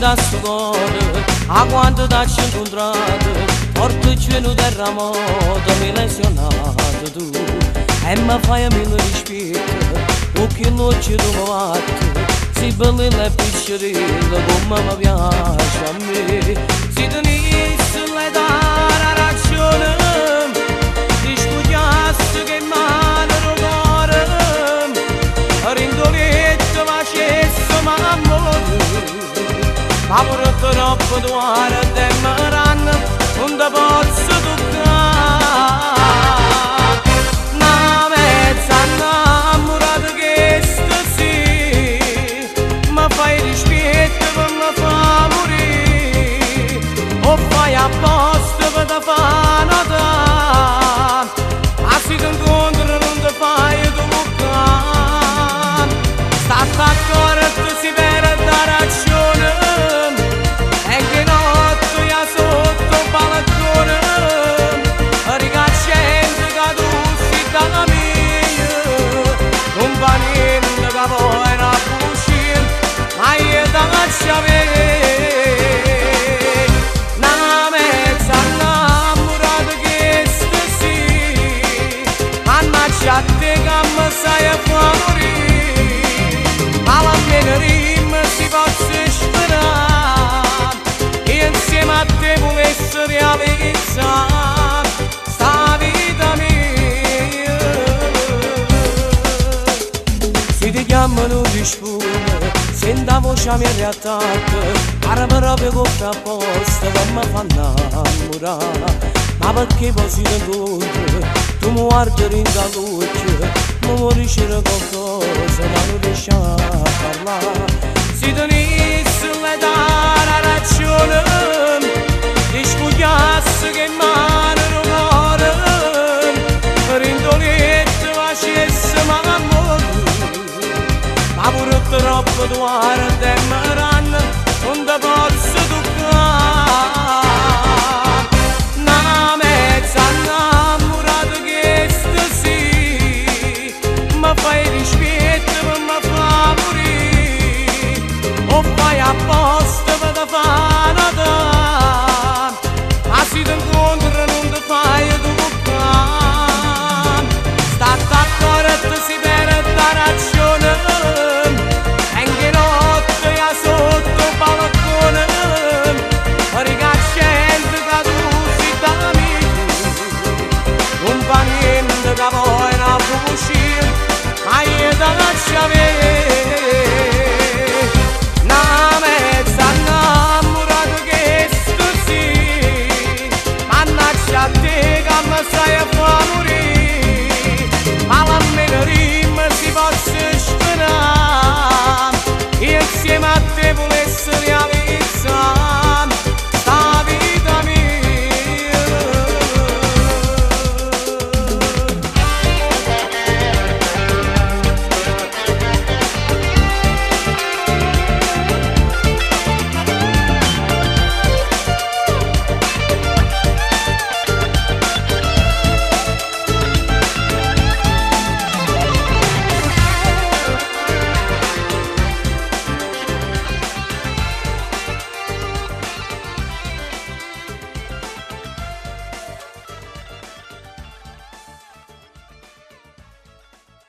da sto cuore, a quanto t'hai incontrato, porto cielo terremoto, mi lesionato tu, e mi fai mille rispetto, o che noce tu mi vatti, si bella e piccerella come mi piace a me, si tenesse le dare ragione, ti studiasse che male cuore, rindoletto facesse m'amore. Ma pure troppo doare temmeranno, non te posso toccare. Una mezza innamorata che stasera mi fai rispetto per mi fa morire, o fai apposta per te fa notare, ma se ti incontro non ti fai toccare. Sta d'accordo si perde la ragione, una mezza innamorata che stasera mannaggia a te che mi sai a morire, ma la mia rima si possa sperare che insieme a te volesse realizzare sta vita mia. Si ti chiamano di spugna, sento la voce mia riattacca, pare proprio che apposta per mi fa innamorare, ma perché poi si incontra, tu mi guardi in la luce, mi vuoi dicere qualcosa, ma non riesci a parlare, si tenesse le dare ragione, ti spugliasse che male cuore, rindoletto facesse m'amore, ma pure troppo doare